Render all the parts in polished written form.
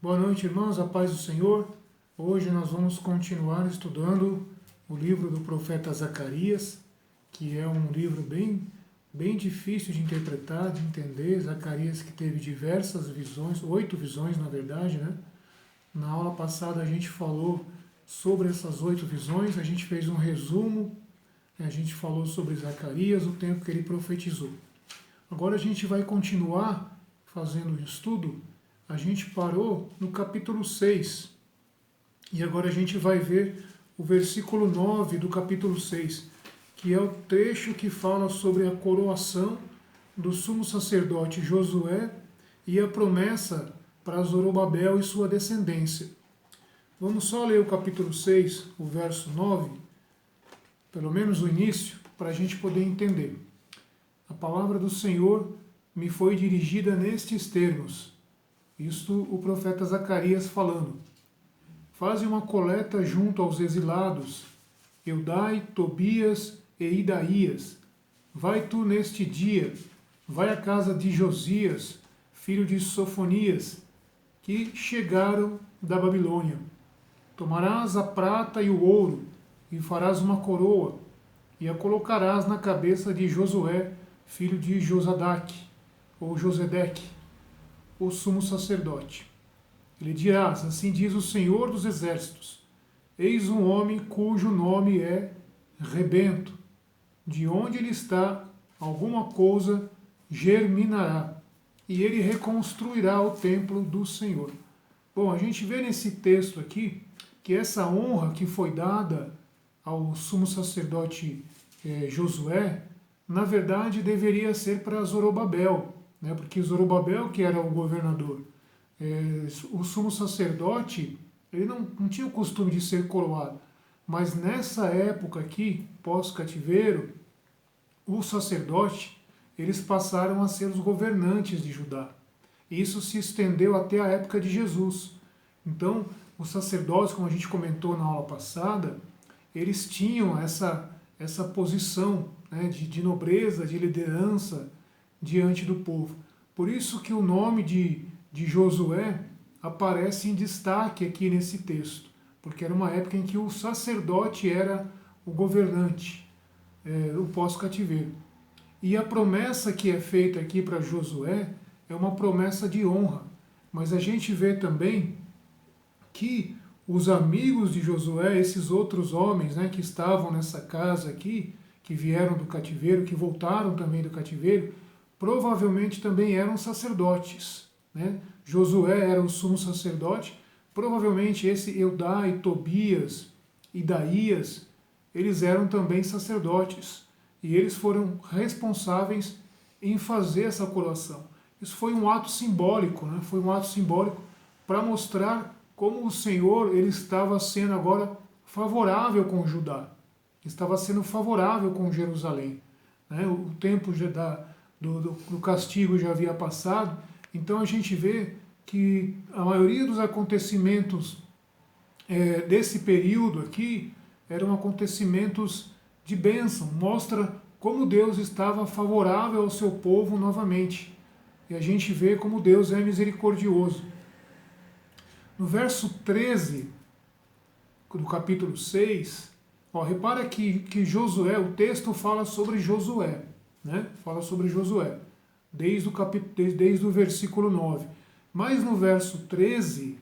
Boa noite, irmãos, a paz do Senhor. Hoje nós vamos continuar estudando o livro do profeta Zacarias, que é um livro bem difícil de interpretar, de entender. Zacarias que teve diversas visões, 8 visões na verdade, né? Na aula passada a gente falou sobre essas 8 visões, a gente fez um resumo, a gente falou sobre Zacarias, o tempo que ele profetizou. Agora a gente vai continuar fazendo o estudo. A gente parou no capítulo 6 e agora a gente vai ver o versículo 9 do capítulo 6, que é o trecho que fala sobre a coroação do sumo sacerdote Josué e a promessa para Zorobabel e sua descendência. Vamos só ler o capítulo 6, o verso 9, pelo menos o início, para a gente poder entender. A palavra do Senhor me foi dirigida nestes termos. Isto o profeta Zacarias falando. Faze uma coleta junto aos exilados, Eudai, Tobias e Idaías. Vai tu neste dia, vai à casa de Josias, filho de Sofonias, que chegaram da Babilônia. Tomarás a prata e o ouro, e farás uma coroa, e a colocarás na cabeça de Josué, filho de Josadaque, ou Josedeque, o sumo sacerdote. Ele dirás, assim diz o Senhor dos Exércitos, eis um homem cujo nome é Rebento. De onde ele está, alguma coisa germinará, e ele reconstruirá o templo do Senhor. Bom, a gente vê nesse texto aqui que essa honra que foi dada ao sumo sacerdote Josué, na verdade deveria ser para Zorobabel, né? Porque Zorobabel que era o governador. O sumo sacerdote, ele não tinha o costume de ser coroado, mas nessa época aqui, pós-cativeiro, o sacerdote, eles passaram a ser os governantes de Judá. Isso se estendeu até a época de Jesus. Então, os sacerdotes, como a gente comentou na aula passada, eles tinham essa posição, né, de nobreza, de liderança diante do povo. Por isso que o nome de Josué aparece em destaque aqui nesse texto, porque era uma época em que o sacerdote era o governante, o pós-cativeiro. E a promessa que é feita aqui para Josué é uma promessa de honra, mas a gente vê também que os amigos de Josué, esses outros homens, né, que estavam nessa casa aqui, que vieram do cativeiro, que voltaram também do cativeiro, provavelmente também eram sacerdotes, né? Josué era o sumo sacerdote, provavelmente esse Eudai, Tobias, Idaías, eles eram também sacerdotes, e eles foram responsáveis em fazer essa coroação. Isso foi um ato simbólico, né? Foi um ato simbólico para mostrar como o Senhor ele estava sendo agora favorável com Judá, estava sendo favorável com Jerusalém, né? O tempo do castigo já havia passado, então a gente vê que a maioria dos acontecimentos desse período aqui eram acontecimentos de bênção, mostra como Deus estava favorável ao seu povo novamente. E a gente vê como Deus é misericordioso. No verso 13 do capítulo 6, repara que Josué, o texto fala sobre Josué, né? Fala sobre Josué, desde o versículo 9. Mas no verso 13,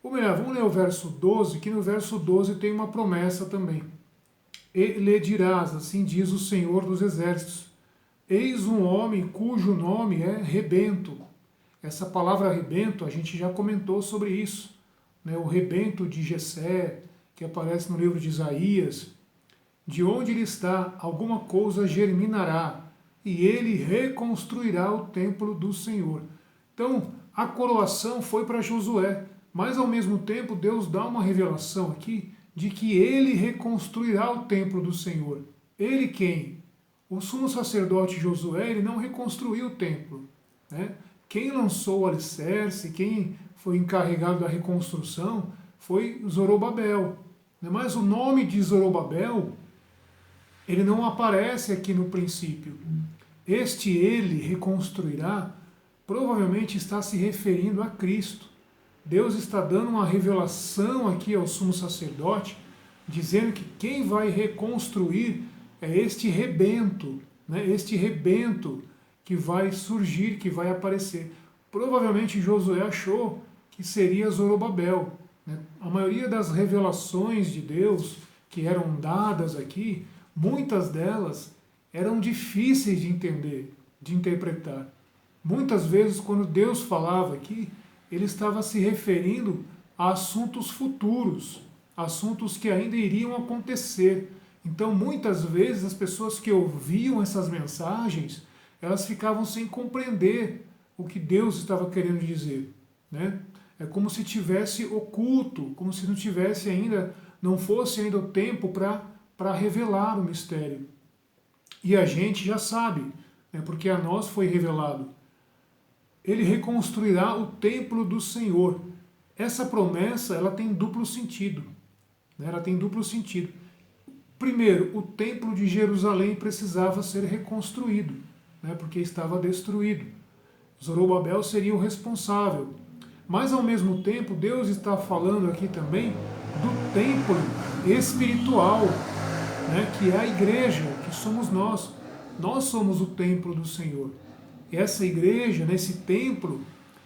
ou melhor, vamos ler o verso 12, que no verso 12 tem uma promessa também. E lhe dirás, assim diz o Senhor dos Exércitos, eis um homem cujo nome é Rebento. Essa palavra rebento, a gente já comentou sobre isso, né? O rebento de Jessé, que aparece no livro de Isaías, de onde ele está, alguma coisa germinará, e ele reconstruirá o templo do Senhor. Então, a coroação foi para Josué, mas ao mesmo tempo Deus dá uma revelação aqui de que ele reconstruirá o templo do Senhor. Ele quem? O sumo sacerdote Josué, ele não reconstruiu o templo, né? Quem lançou o alicerce, quem foi encarregado da reconstrução foi Zorobabel. Mas o nome de Zorobabel, ele não aparece aqui no princípio. Este ele reconstruirá, provavelmente está se referindo a Cristo. Deus está dando uma revelação aqui ao sumo sacerdote, dizendo que quem vai reconstruir é este rebento, né? Este rebento que vai surgir, que vai aparecer. Provavelmente Josué achou que seria Zorobabel, né? A maioria das revelações de Deus que eram dadas aqui, muitas delas eram difíceis de entender, de interpretar. Muitas vezes, quando Deus falava aqui, ele estava se referindo a assuntos futuros, assuntos que ainda iriam acontecer. Então, muitas vezes, as pessoas que ouviam essas mensagens, elas ficavam sem compreender o que Deus estava querendo dizer, né? É como se tivesse oculto, como se não tivesse ainda, não fosse ainda o tempo para revelar o mistério. E a gente já sabe, né, porque a nós foi revelado. Ele reconstruirá o templo do Senhor. Essa promessa, ela tem duplo sentido, né? Ela tem duplo sentido. Primeiro, o templo de Jerusalém precisava ser reconstruído, né, porque estava destruído. Zorobabel seria o responsável. Mas, ao mesmo tempo, Deus está falando aqui também do templo espiritual, né, que é a igreja, que somos nós. Nós somos o templo do Senhor. Essa igreja, nesse templo,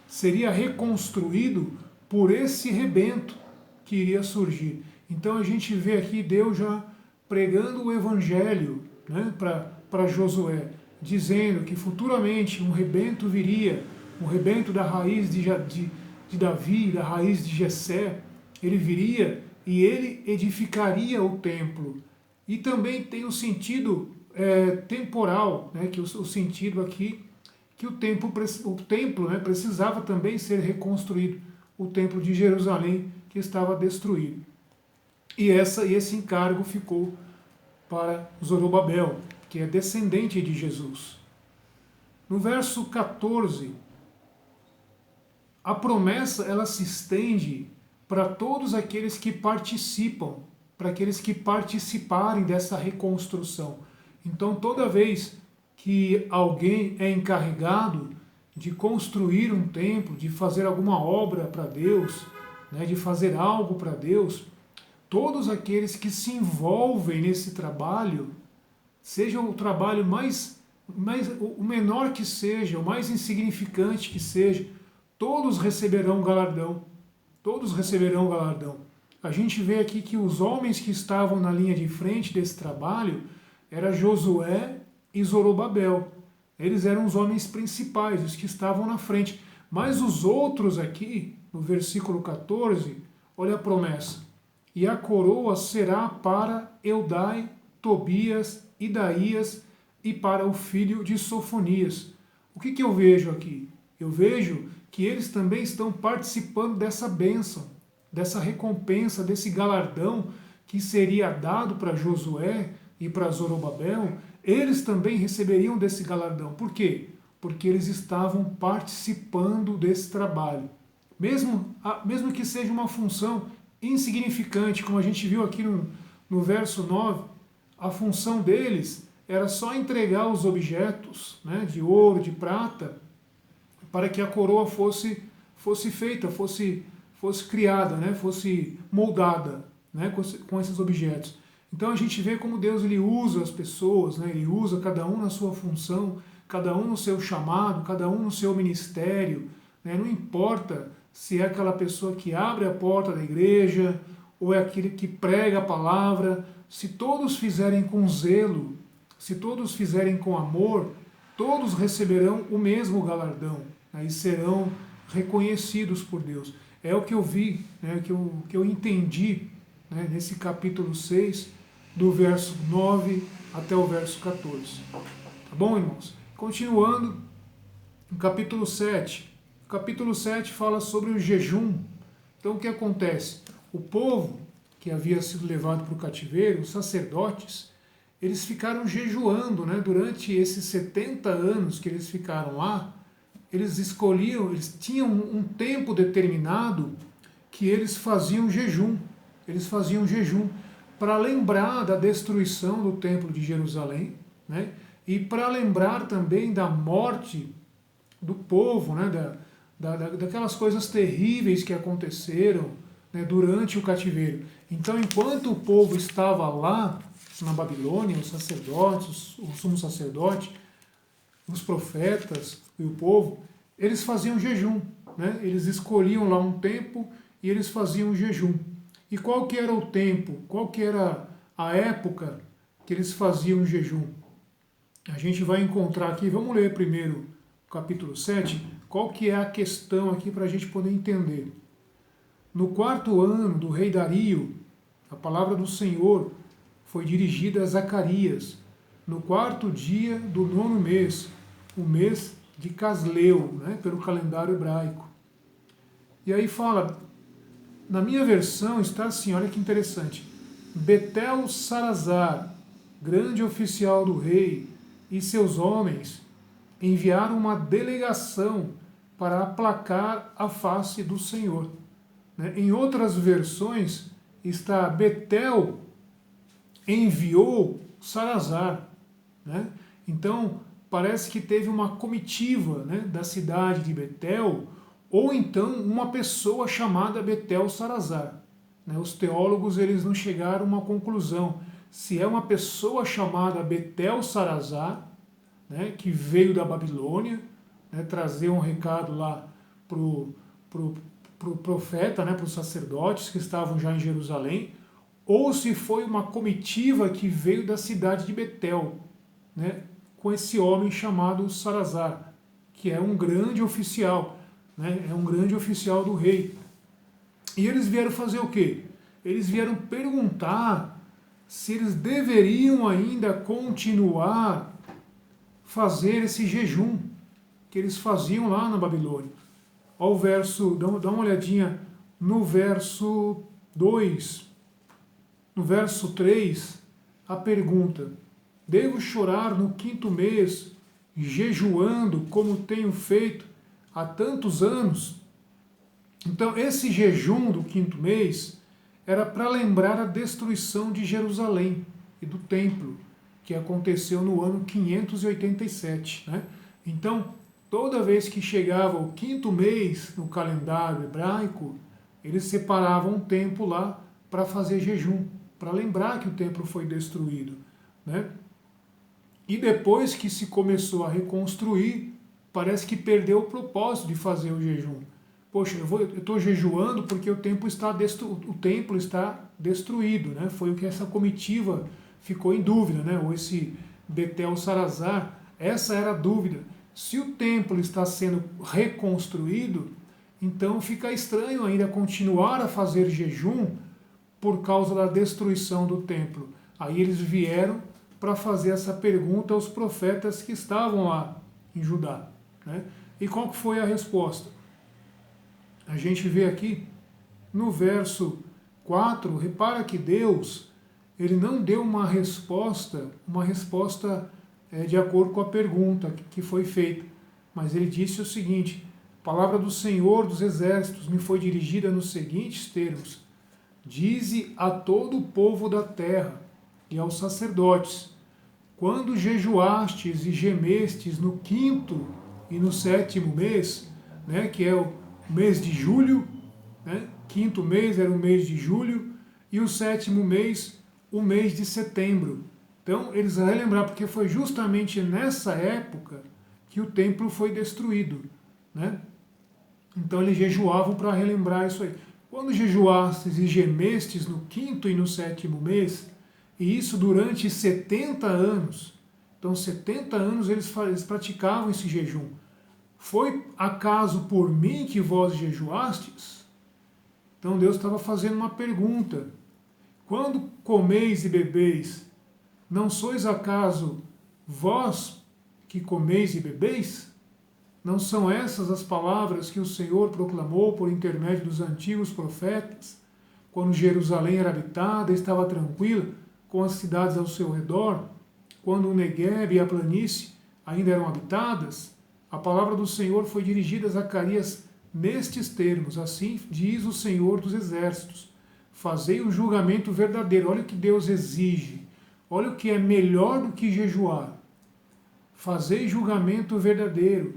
seria reconstruído por esse rebento que iria surgir. Então a gente vê aqui Deus já pregando o evangelho, né, para Josué, dizendo que futuramente um rebento viria, um rebento da raiz de Davi, da raiz de Jessé, ele viria e ele edificaria o templo. E também tem o sentido temporal, né, que o sentido aqui, que o templo, né, precisava também ser reconstruído, o templo de Jerusalém que estava destruído. E esse encargo ficou para Zorobabel, que é descendente de Jesus. No verso 14, a promessa ela se estende para todos aqueles que participam, para aqueles que participarem dessa reconstrução. Então, toda vez que alguém é encarregado de construir um templo, de fazer alguma obra para Deus, né, de fazer algo para Deus, todos aqueles que se envolvem nesse trabalho, seja o trabalho o menor que seja, o mais insignificante que seja, todos receberão galardão. Todos receberão galardão. A gente vê aqui que os homens que estavam na linha de frente desse trabalho era Josué e Zorobabel. Eles eram os homens principais, os que estavam na frente. Mas os outros aqui, no versículo 14, olha a promessa. E a coroa será para Eudai, Tobias, Idaías e para o filho de Sofonias. O que eu vejo aqui? Eu vejo que eles também estão participando dessa bênção, dessa recompensa, desse galardão que seria dado para Josué e para Zorobabel. Eles também receberiam desse galardão. Por quê? Porque eles estavam participando desse trabalho. Mesmo que seja uma função insignificante, como a gente viu aqui no verso 9, a função deles era só entregar os objetos, né, de ouro, de prata, para que a coroa fosse feita, fosse criada, né, fosse moldada, né, com esses objetos. Então a gente vê como Deus ele usa as pessoas, né, ele usa cada um na sua função, cada um no seu chamado, cada um no seu ministério, né, não importa se é aquela pessoa que abre a porta da igreja ou é aquele que prega a palavra, se todos fizerem com zelo, se todos fizerem com amor, todos receberão o mesmo galardão, né, e serão reconhecidos por Deus. É o que eu vi, né, que eu entendi, né, nesse capítulo 6, do verso 9 até o verso 14. Tá bom, irmãos? Continuando, no capítulo 7. O capítulo 7 fala sobre o jejum. Então o que acontece? O povo que havia sido levado para o cativeiro, os sacerdotes, eles ficaram jejuando, né? Durante esses 70 anos que eles ficaram lá, eles tinham um tempo determinado que eles faziam jejum. Eles faziam jejum para lembrar da destruição do templo de Jerusalém, né? E para lembrar também da morte do povo, né? daquelas coisas terríveis que aconteceram, né, durante o cativeiro. Então, enquanto o povo estava lá na Babilônia, os sacerdotes, o sumo sacerdote, os profetas e o povo, eles faziam jejum, né? Eles escolhiam lá um tempo e eles faziam jejum. E qual que era o tempo? Qual que era a época que eles faziam jejum? A gente vai encontrar aqui, vamos ler primeiro o capítulo 7, qual que é a questão aqui para a gente poder entender. No 4º ano do rei Dario, a palavra do Senhor foi dirigida a Zacarias, no 4º dia do 9º mês, o mês de Casleu, né, pelo calendário hebraico. E aí fala, na minha versão está assim, olha que interessante, Betel Sarazar, grande oficial do rei, e seus homens enviaram uma delegação para aplacar a face do Senhor. Em outras versões está Betel enviou Sarazar. Né? Então, parece que teve uma comitiva, né, da cidade de Betel, ou então uma pessoa chamada Betel Sarazar. Né? Os teólogos eles não chegaram a uma conclusão se é uma pessoa chamada Betel Sarazar, né, que veio da Babilônia, né, trazer um recado lá para o profeta, né, para os sacerdotes que estavam já em Jerusalém, ou se foi uma comitiva que veio da cidade de Betel, né, com esse homem chamado Sarazar, que é um grande oficial, né, é um grande oficial do rei. E eles vieram fazer o quê? Eles vieram perguntar se eles deveriam ainda continuar fazer esse jejum que eles faziam lá na Babilônia. Ao verso, dá uma olhadinha no verso 2, no verso 3, a pergunta: devo chorar no 5º mês, jejuando como tenho feito há tantos anos? Então, esse jejum do 5º mês era para lembrar a destruição de Jerusalém e do templo, que aconteceu no ano 587. Né? Então, toda vez que chegava o 5º mês no calendário hebraico, eles separavam um tempo lá para fazer jejum, para lembrar que o templo foi destruído. Né? E depois que se começou a reconstruir, parece que perdeu o propósito de fazer o jejum. Poxa, eu estou jejuando porque o templo está destruído. Né? Foi o que essa comitiva ficou em dúvida, né? Ou esse Betel Sarazar, essa era a dúvida. Se o templo está sendo reconstruído, então fica estranho ainda continuar a fazer jejum por causa da destruição do templo. Aí eles vieram para fazer essa pergunta aos profetas que estavam lá em Judá. Né? E qual que foi a resposta? A gente vê aqui no verso 4, repara que Deus ele não deu uma resposta de acordo com a pergunta que foi feita, mas ele disse o seguinte: a palavra do Senhor dos Exércitos me foi dirigida nos seguintes termos: dize a todo o povo da terra e aos sacerdotes, quando jejuastes e gemestes no 5º e no 7º mês, né, que é o mês de julho, né, 5º mês era o mês de julho, e o 7º mês, o mês de setembro. Então, eles vão relembrar, porque foi justamente nessa época que o templo foi destruído. Né? Então, eles jejuavam para relembrar isso aí. Quando jejuastes e gemestes no 5º e no 7º mês, e isso durante 70 anos, então 70 anos eles praticavam esse jejum. Foi acaso por mim que vós jejuastes? Então Deus estava fazendo uma pergunta. Quando comeis e bebeis, não sois acaso vós que comeis e bebeis? Não são essas as palavras que o Senhor proclamou por intermédio dos antigos profetas, quando Jerusalém era habitada, estava tranquila, com as cidades ao seu redor, quando o Negueb e a planície ainda eram habitadas? A palavra do Senhor foi dirigida a Zacarias nestes termos: assim diz o Senhor dos Exércitos, fazei um julgamento verdadeiro. Olha o que Deus exige, olha o que é melhor do que jejuar. Fazei julgamento verdadeiro,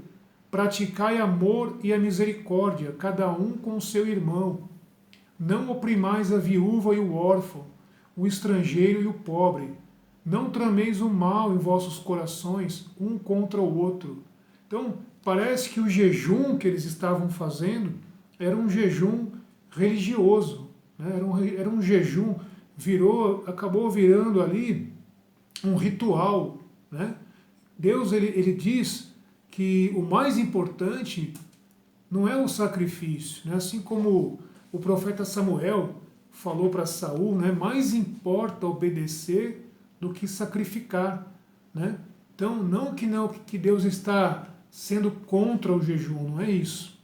praticai amor e a misericórdia, cada um com o seu irmão. Não oprimais a viúva e o órfão, o estrangeiro e o pobre. Não trameis o mal em vossos corações, um contra o outro. Então, parece que o jejum que eles estavam fazendo era um jejum religioso, né? Era um jejum, acabou virando ali um ritual, né? Deus ele diz que o mais importante não é o sacrifício, né? Assim como o profeta Samuel falou para Saul, né? Mais importa obedecer do que sacrificar, né? Então não que Deus está sendo contra o jejum, não é isso.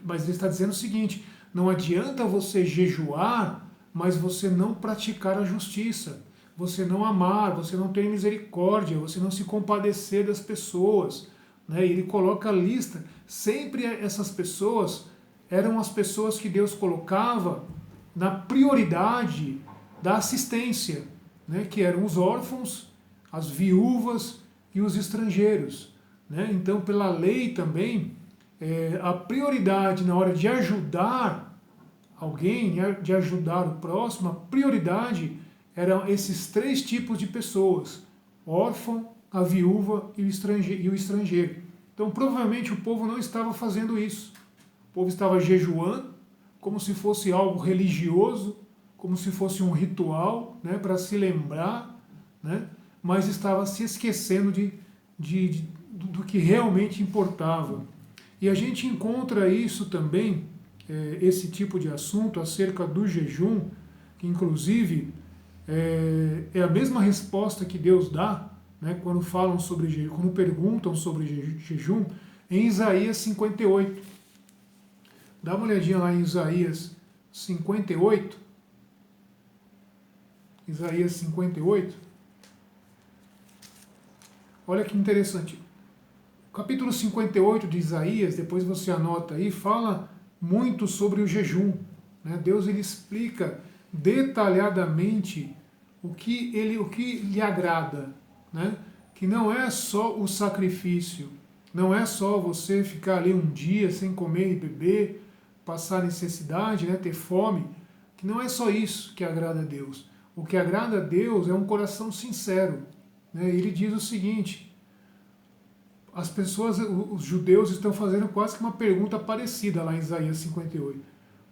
Mas ele está dizendo o seguinte: não adianta você jejuar, mas você não praticar a justiça, você não amar, você não ter misericórdia, você não se compadecer das pessoas, né? Ele coloca a lista, sempre essas pessoas eram as pessoas que Deus colocava na prioridade da assistência, né? Que eram os órfãos, as viúvas e os estrangeiros, né? Então, pela lei também, a prioridade na hora de ajudar alguém, de ajudar o próximo, a prioridade eram esses três tipos de pessoas: órfão, a viúva e o estrangeiro. Então, provavelmente o povo não estava fazendo isso. O povo estava jejuando como se fosse algo religioso, como se fosse um ritual, né, para se lembrar, né, mas estava se esquecendo do que realmente importava. E a gente encontra isso também, esse tipo de assunto acerca do jejum, que inclusive é a mesma resposta que Deus dá, né, quando falam sobre jejum, quando perguntam sobre jejum, em Isaías 58. Dá uma olhadinha lá em Isaías 58. Isaías 58. Olha que interessante. O capítulo 58 de Isaías, depois você anota aí, fala muito sobre o jejum, né? Deus ele explica detalhadamente o que lhe agrada, né? Que não é só o sacrifício, não é só você ficar ali um dia sem comer e beber, passar necessidade, né? Ter fome, que não é só isso que agrada a Deus. O que agrada a Deus é um coração sincero, né? Ele diz o seguinte: as pessoas, os judeus estão fazendo quase que uma pergunta parecida lá em Isaías 58.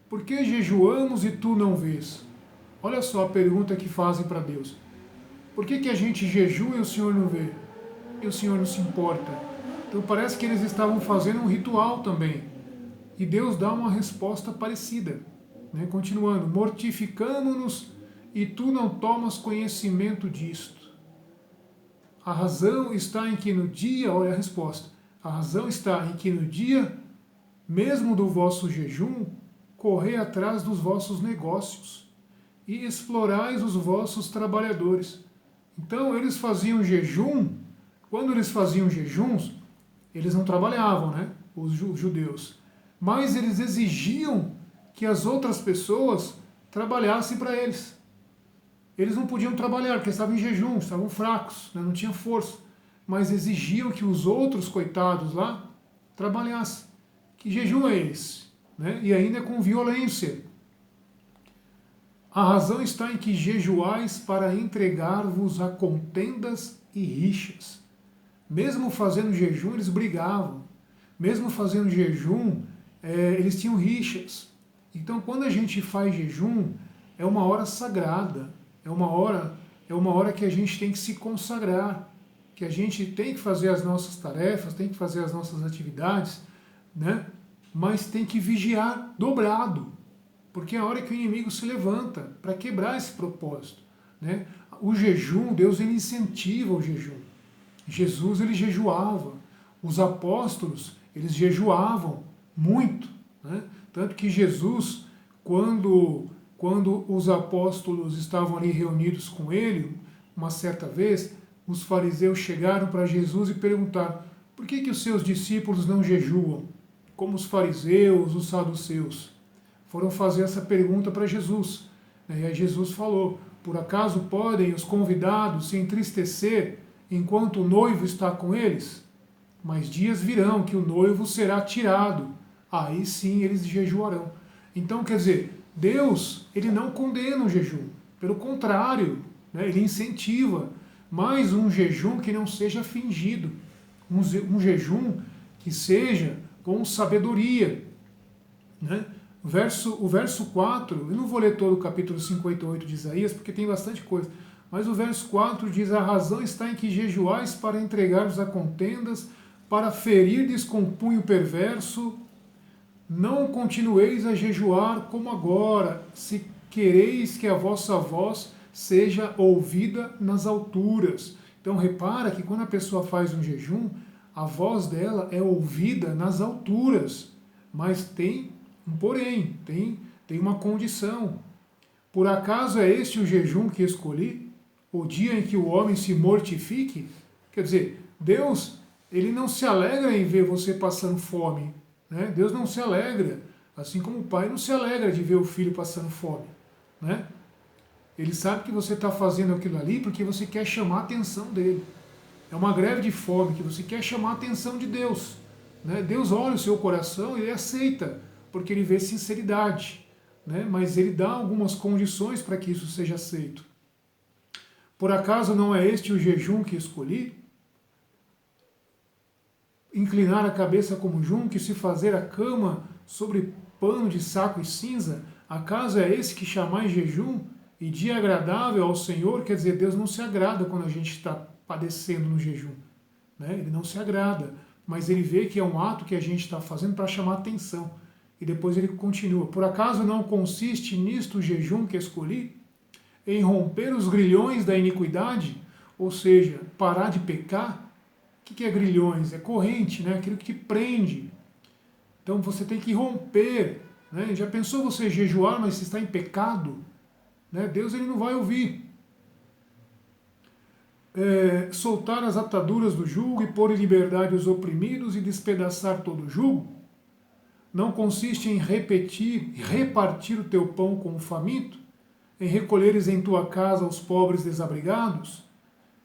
Por que jejuamos e tu não vês? Olha só a pergunta que fazem para Deus. Por que a gente jejua e o Senhor não vê? E o Senhor não se importa? Então parece que eles estavam fazendo um ritual também. E Deus dá uma resposta parecida, né? Continuando: mortificamo-nos e tu não tomas conhecimento disto. A razão está em que no dia, olha a resposta, a razão está em que no dia, mesmo do vosso jejum, correi atrás dos vossos negócios e explorais os vossos trabalhadores. Então eles faziam jejum, quando eles faziam jejuns, eles não trabalhavam, né, os judeus, mas eles exigiam que as outras pessoas trabalhassem para eles. Eles não podiam trabalhar, porque estavam em jejum, estavam fracos, né, não tinham força. Mas exigiam que os outros coitados lá trabalhassem. Que jejum é esse? Né? E ainda com violência. A razão está em que jejuais para entregar-vos a contendas e rixas. Mesmo fazendo jejum, eles brigavam. Mesmo fazendo jejum, eles tinham rixas. Então, quando a gente faz jejum, é uma hora sagrada. É uma hora que a gente tem que se consagrar, que a gente tem que fazer as nossas tarefas, tem que fazer as nossas atividades, né? Mas tem que vigiar dobrado, porque é a hora que o inimigo se levanta para quebrar esse propósito, né? O jejum, Deus ele incentiva o jejum. Jesus ele jejuava, os apóstolos eles jejuavam muito, né? Tanto que Jesus, quando os apóstolos estavam ali reunidos com ele, uma certa vez, os fariseus chegaram para Jesus e perguntaram: por que os seus discípulos não jejuam, como os fariseus, os saduceus? Foram fazer essa pergunta para Jesus. E aí Jesus falou: por acaso podem os convidados se entristecer enquanto o noivo está com eles? mas dias virão que o noivo será tirado, aí sim eles jejuarão. Então, quer dizer, Deus, ele não condena o jejum, pelo contrário, né, ele incentiva, mas um jejum que não seja fingido, um jejum que seja com sabedoria. Né? O verso 4, eu não vou ler todo o capítulo 58 de Isaías, porque tem bastante coisa, mas o verso 4 diz: a razão está em que jejuais para entregar-vos a contendas, para ferirdes com punho perverso. Não continueis a jejuar como agora, se quereis que a vossa voz seja ouvida nas alturas. Então repara que quando a pessoa faz um jejum, a voz dela é ouvida nas alturas, mas tem um porém, tem uma condição. Por acaso é este o jejum que escolhi? O dia em que o homem se mortifique? Quer dizer, Deus, ele não se alegra em ver você passando fome. Né? Deus não se alegra, assim como o pai não se alegra de ver o filho passando fome. Né? Ele sabe que você está fazendo aquilo ali porque você quer chamar a atenção dele. É uma greve de fome que você quer chamar a atenção de Deus. Né? Deus olha o seu coração e ele aceita, porque ele vê sinceridade. Né? Mas ele dá algumas condições para que isso seja aceito. Por acaso não é este o jejum que escolhi? Inclinar a cabeça como junco e se fazer a cama sobre pano de saco e cinza? Acaso é esse que chamais jejum e dia agradável ao Senhor? Quer dizer, Deus não se agrada quando a gente está padecendo no jejum. Né? Ele não se agrada, mas ele vê que é um ato que a gente está fazendo para chamar atenção. E depois ele continua: por acaso não consiste nisto o jejum que escolhi? Em romper os grilhões da iniquidade? Ou seja, parar de pecar? O que é grilhões? É corrente, né? Aquilo que te prende. Então você tem que romper. Né? Já pensou você jejuar, mas você está em pecado? Né? Deus ele não vai ouvir. Soltar as ataduras do jugo e pôr em liberdade os oprimidos e despedaçar todo o jugo? Não consiste em repartir o teu pão com o faminto? Em recolheres em tua casa os pobres desabrigados?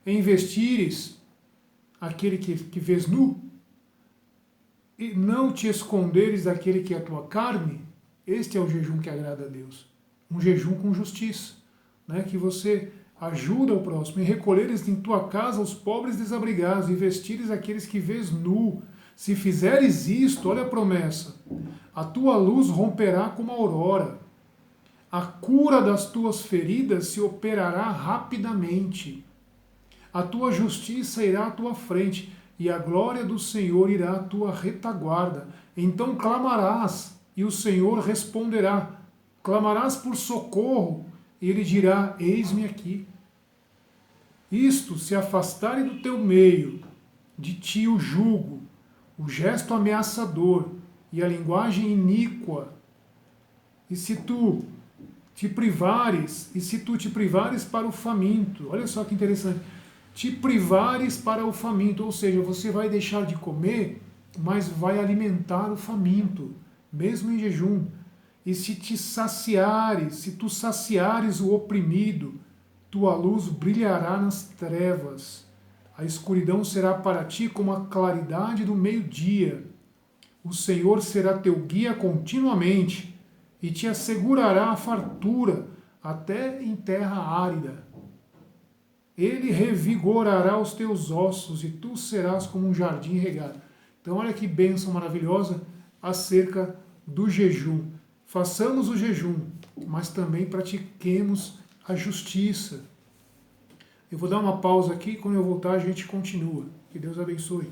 Em vestires aquele que vês nu? E não te esconderes daquele que é a tua carne? Este é o jejum que agrada a Deus. Um jejum com justiça, né? Que você ajuda o próximo, e recolheres em tua casa os pobres desabrigados, e vestires aqueles que vês nu. Se fizeres isto, olha a promessa, a tua luz romperá como a aurora, a cura das tuas feridas se operará rapidamente, a tua justiça irá à tua frente, e a glória do Senhor irá à tua retaguarda. Então clamarás, e o Senhor responderá. Clamarás por socorro, e ele dirá: eis-me aqui. Isto, se afastarem do teu meio, de ti o jugo, o gesto ameaçador e a linguagem iníqua, e se tu te privares para o faminto, olha só que interessante, te privares para o faminto, ou seja, você vai deixar de comer, mas vai alimentar o faminto, mesmo em jejum. E se tu saciares o oprimido, tua luz brilhará nas trevas. A escuridão será para ti como a claridade do meio-dia. O Senhor será teu guia continuamente e te assegurará a fartura até em terra árida. Ele revigorará os teus ossos e tu serás como um jardim regado. Então olha que bênção maravilhosa acerca do jejum. Façamos o jejum, mas também pratiquemos a justiça. Eu vou dar uma pausa aqui, quando eu voltar a gente continua. Que Deus abençoe.